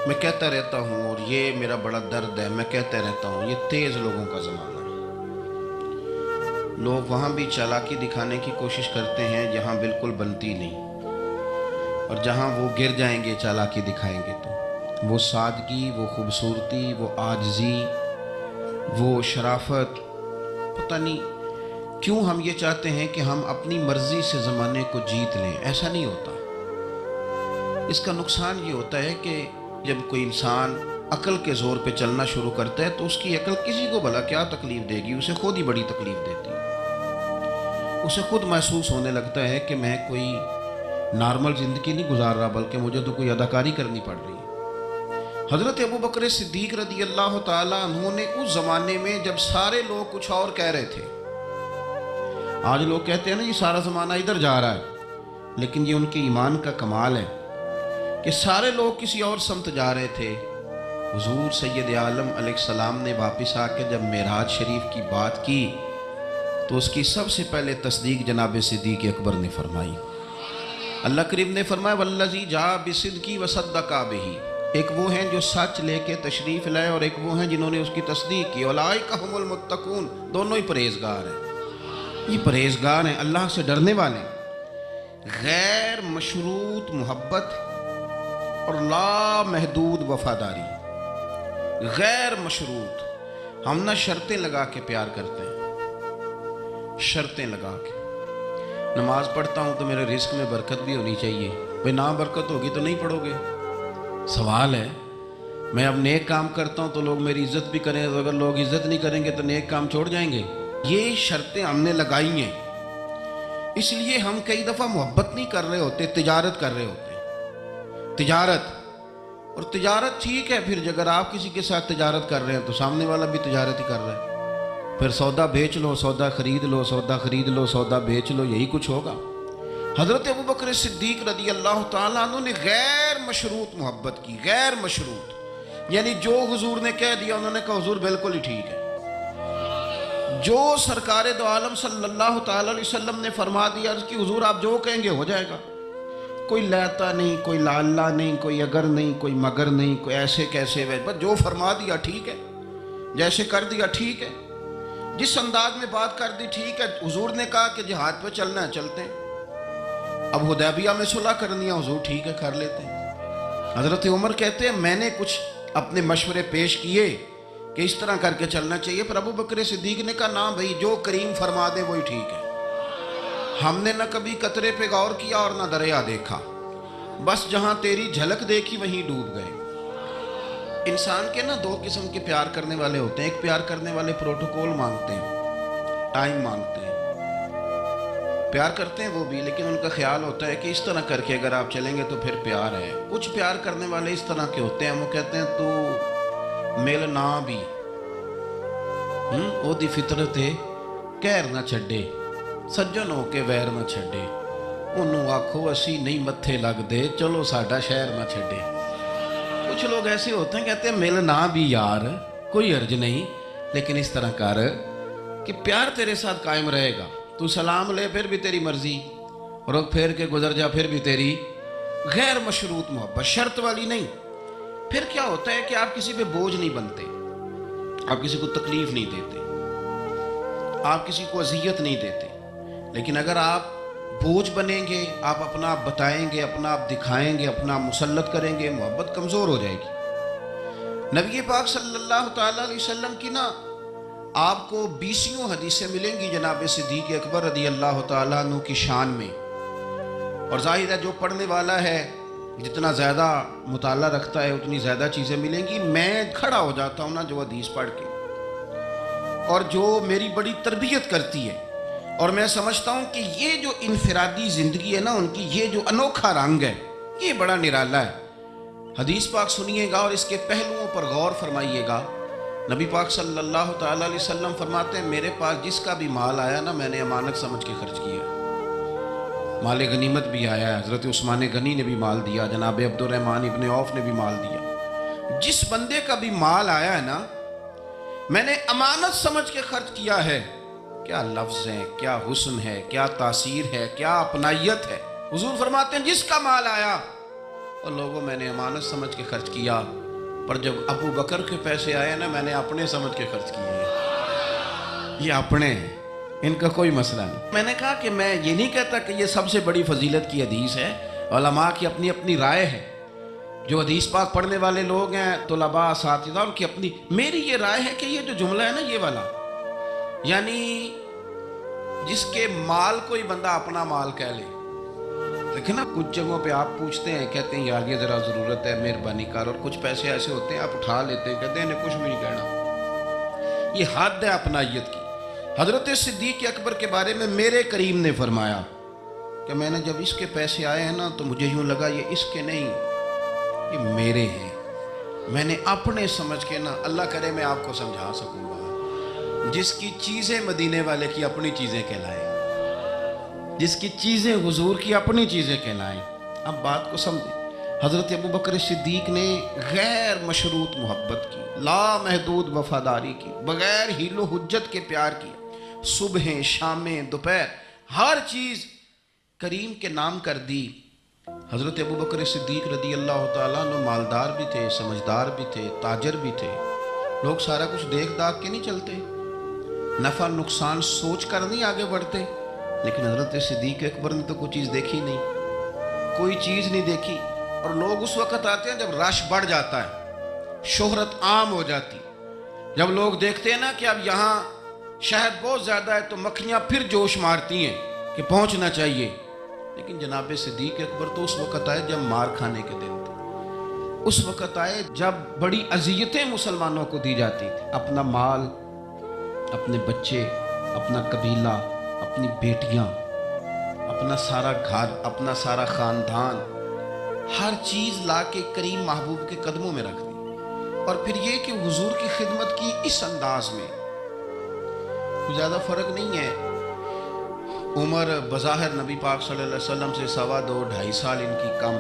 میں کہتا رہتا ہوں اور یہ میرا بڑا درد ہے، میں کہتا رہتا ہوں یہ تیز لوگوں کا زمانہ ہے۔ لوگ وہاں بھی چالاکی دکھانے کی کوشش کرتے ہیں جہاں بالکل بنتی نہیں، اور جہاں وہ گر جائیں گے چالاکی دکھائیں گے تو وہ سادگی، وہ خوبصورتی، وہ عاجزی، وہ شرافت، پتہ نہیں کیوں ہم یہ چاہتے ہیں کہ ہم اپنی مرضی سے زمانے کو جیت لیں۔ ایسا نہیں ہوتا۔ اس کا نقصان یہ ہوتا ہے کہ جب کوئی انسان عقل کے زور پہ چلنا شروع کرتا ہے تو اس کی عقل کسی کو بھلا کیا تکلیف دے گی، اسے خود ہی بڑی تکلیف دیتی ہے۔ اسے خود محسوس ہونے لگتا ہے کہ میں کوئی نارمل زندگی نہیں گزار رہا بلکہ مجھے تو کوئی اداکاری کرنی پڑ رہی ہے۔ حضرت ابوبکر صدیق رضی اللہ تعالیٰ عنہ نے اس زمانے میں جب سارے لوگ کچھ اور کہہ رہے تھے، آج لوگ کہتے ہیں نا یہ سارا زمانہ ادھر جا رہا ہے، لیکن یہ ان کے ایمان کا کمال ہے کہ سارے لوگ کسی اور سمت جا رہے تھے، حضور سید عالم علیہ السلام نے واپس آ کے جب معراج شریف کی بات کی تو اس کی سب سے پہلے تصدیق جناب صدیق اکبر نے فرمائی۔ اللہ کریم نے فرمایا والذی جاء بصدق وصدق بہ، ایک وہ ہیں جو سچ لے کے تشریف لائے اور ایک وہ ہیں جنہوں نے اس کی تصدیق کی۔ اولئک ھم المتقون، دونوں ہی پرہیزگار ہیں۔ یہ پرہیزگار ہیں، اللہ سے ڈرنے والے، غیر مشروط محبت اور لا محدود وفاداری۔ غیر مشروط، ہم نہ شرطیں لگا کے پیار کرتے ہیں، شرطیں لگا کے۔ نماز پڑھتا ہوں تو میرے رزق میں برکت بھی ہونی چاہیے، بھئی نہ برکت ہوگی تو نہیں پڑھو گے، سوال ہے۔ میں اب نیک کام کرتا ہوں تو لوگ میری عزت بھی کریں، تو اگر لوگ عزت نہیں کریں گے تو نیک کام چھوڑ جائیں گے۔ یہ شرطیں ہم نے لگائی ہیں، اس لیے ہم کئی دفعہ محبت نہیں کر رہے ہوتے، تجارت کر رہے ہوتے ہیں۔ تجارت، اور تجارت ٹھیک ہے، پھر اگر آپ کسی کے ساتھ تجارت کر رہے ہیں تو سامنے والا بھی تجارت ہی کر رہا ہے، پھر سودا بیچ لو، سودا خرید لو، سودا خرید لو، سودا بیچ لو، یہی کچھ ہوگا۔ حضرت ابوبکر صدیق رضی اللہ تعالیٰ عنہ نے غیر مشروط محبت کی، غیر مشروط، یعنی جو حضور نے کہہ دیا انہوں نے کہا حضور بالکل ہی ٹھیک ہے۔ جو سرکار دو عالم صلی اللہ تعالیٰ علیہ وسلم نے فرما دیا کہ حضور آپ جو کہیں گے ہو جائے گا، کوئی لیتا نہیں، کوئی لالا نہیں، کوئی اگر نہیں، کوئی مگر نہیں، کوئی ایسے کیسے، بس جو فرما دیا ٹھیک ہے، جیسے کر دیا ٹھیک ہے، جس انداز میں بات کر دی ٹھیک ہے۔ حضور نے کہا کہ جہاد پہ چلنا ہے چلتے ہیں، اب حدیبیہ میں صلح کرنی ہے حضور ٹھیک ہے کر لیتے ہیں۔ حضرت عمر کہتے ہیں میں نے کچھ اپنے مشورے پیش کیے کہ اس طرح کر کے چلنا چاہیے، پر ابو بکر صدیق نے کہا نہ بھائی جو کریم فرما دے وہی ٹھیک ہے۔ ہم نے نہ کبھی قطرے پہ غور کیا اور نہ دریا دیکھا، بس جہاں تیری جھلک دیکھی وہیں ڈوب گئے۔ انسان کے نا دو قسم کے پیار کرنے والے ہوتے ہیں، ایک پیار کرنے والے پروٹوکول مانگتے ہیں، ٹائم مانگتے ہیں، پیار کرتے ہیں وہ بھی، لیکن ان کا خیال ہوتا ہے کہ اس طرح کر کے اگر آپ چلیں گے تو پھر پیار ہے۔ کچھ پیار کرنے والے اس طرح کے ہوتے ہیں، وہ کہتے ہیں تو مل نہ بھی او دی فطرت ہے کہر نہ چھڈے، سجن ہو کے ویر نہ چھڈے، انہوں آکھو اسی نہیں متھے لگ دے، چلو ساڈا شہر نہ چھڈے۔ کچھ لوگ ایسے ہوتے ہیں کہتے ہیں مل نہ بھی یار کوئی عرض نہیں، لیکن اس طرح کر کہ پیار تیرے ساتھ قائم رہے گا، تو سلام لے پھر بھی تیری مرضی، رخ پھیر کے گزر جا پھر بھی تیری۔ غیر مشروط محبت، شرط والی نہیں۔ پھر کیا ہوتا ہے کہ آپ کسی پہ بوجھ نہیں بنتے، آپ کسی کو تکلیف نہیں دیتے، آپ کسی کو اذیت نہیں دیتے، لیکن اگر آپ بوجھ بنیں گے، آپ اپنا آپ بتائیں گے، اپنا آپ دکھائیں گے، اپنا مسلط کریں گے، محبت کمزور ہو جائے گی۔ نبی پاک صلی اللہ تعالیٰ علیہ وسلم کی نا آپ کو 20 حدیثیں ملیں گی جناب صدیق اکبر رضی اللہ تعالیٰ عنہ کی شان میں، اور ظاہر ہے جو پڑھنے والا ہے جتنا زیادہ مطالعہ رکھتا ہے اتنی زیادہ چیزیں ملیں گی۔ میں کھڑا ہو جاتا ہوں نا جو حدیث پڑھ کے، اور جو میری بڑی تربیت کرتی ہے، اور میں سمجھتا ہوں کہ یہ جو انفرادی زندگی ہے نا ان کی، یہ جو انوکھا رنگ ہے یہ بڑا نرالا ہے۔ حدیث پاک سنیے گا اور اس کے پہلوؤں پر غور فرمائیے گا۔ نبی پاک صلی اللہ تعالیٰ علیہ وسلم فرماتے ہیں میرے پاس جس کا بھی مال آیا نا میں نے امانت سمجھ کے خرچ کیا، مال غنیمت بھی آیا ہے، حضرت عثمان غنی نے بھی مال دیا، جناب عبد الرحمن ابن عوف نے بھی مال دیا، جس بندے کا بھی مال آیا ہے نا میں نے امانت سمجھ کے خرچ کیا ہے۔ کیا لفظ ہے، کیا حسن ہے، کیا تاثیر ہے، کیا اپنائیت ہے۔ حضور فرماتے ہیں جس کا مال آیا اور لوگوں میں نے امانت سمجھ کے خرچ کیا، پر جب ابو بکر کے پیسے آئے نا میں نے اپنے سمجھ کے خرچ کیے ہیں، یہ اپنے ہیں، ان کا کوئی مسئلہ نہیں۔ میں نے کہا کہ میں یہ نہیں کہتا کہ یہ سب سے بڑی فضیلت کی حدیث ہے، علماء کی اپنی اپنی رائے ہے، جو حدیث پاک پڑھنے والے لوگ ہیں طلباء اساتذہ ان کی اپنی، میری یہ رائے ہے کہ یہ جو جملہ ہے نا یہ والا، یعنی جس کے مال کوئی بندہ اپنا مال کہہ لے، لیکن نا کچھ جگہوں پہ آپ پوچھتے ہیں کہتے ہیں یار یہ ذرا ضرورت ہے مہربانی کر، اور کچھ پیسے ایسے ہوتے ہیں آپ اٹھا لیتے ہیں کہتے ہیں انہیں کچھ بھی نہیں کہنا، یہ حد ہے اپنائیت کی۔ حضرت صدیق اکبر کے بارے میں میرے کریم نے فرمایا کہ میں نے جب اس کے پیسے آئے ہیں نا تو مجھے یوں لگا یہ اس کے نہیں، یہ میرے ہیں، میں نے اپنے سمجھ کے نا، اللہ کرے میں آپ کو سمجھا سکوں گا، جس کی چیزیں مدینے والے کی اپنی چیزیں کہلائیں، جس کی چیزیں حضور کی اپنی چیزیں کہلائیں۔ اب بات کو سمجھیں، حضرت ابو بکر صدیق نے غیر مشروط محبت کی، لا محدود وفاداری کی، بغیر حیل و حجت کے پیار کی، صبحیں شامیں دوپہر ہر چیز کریم کے نام کر دی۔ حضرت ابو بکر صدیق رضی اللہ تعالیٰ عنہ مالدار بھی تھے، سمجھدار بھی تھے، تاجر بھی تھے، لوگ سارا کچھ دیکھ داکھ کے نہیں چلتے، نفع نقصان سوچ کر نہیں آگے بڑھتے، لیکن حضرت صدیق اکبر نے تو کوئی چیز دیکھی نہیں، کوئی چیز نہیں دیکھی، اور لوگ اس وقت آتے ہیں جب رش بڑھ جاتا ہے، شہرت عام ہو جاتی، جب لوگ دیکھتے ہیں نا کہ اب یہاں شہد بہت زیادہ ہے تو مکھیاں پھر جوش مارتی ہیں کہ پہنچنا چاہیے، لیکن جناب صدیق اکبر تو اس وقت آئے جب مار کھانے کے دن تھے، اس وقت آئے جب بڑی اذیتیں مسلمانوں کو دی جاتی تھی، اپنا مال، اپنے بچے، اپنا قبیلہ، اپنی بیٹیاں، اپنا سارا گھر، اپنا سارا خاندان، ہر چیز لا کے کریم محبوب کے قدموں میں رکھ دی، اور پھر یہ کہ حضور کی خدمت کی اس انداز میں، کوئی زیادہ فرق نہیں ہے، عمر بظاہر نبی پاک صلی اللہ علیہ وسلم سے 2.5 2.5 سال ان کی کم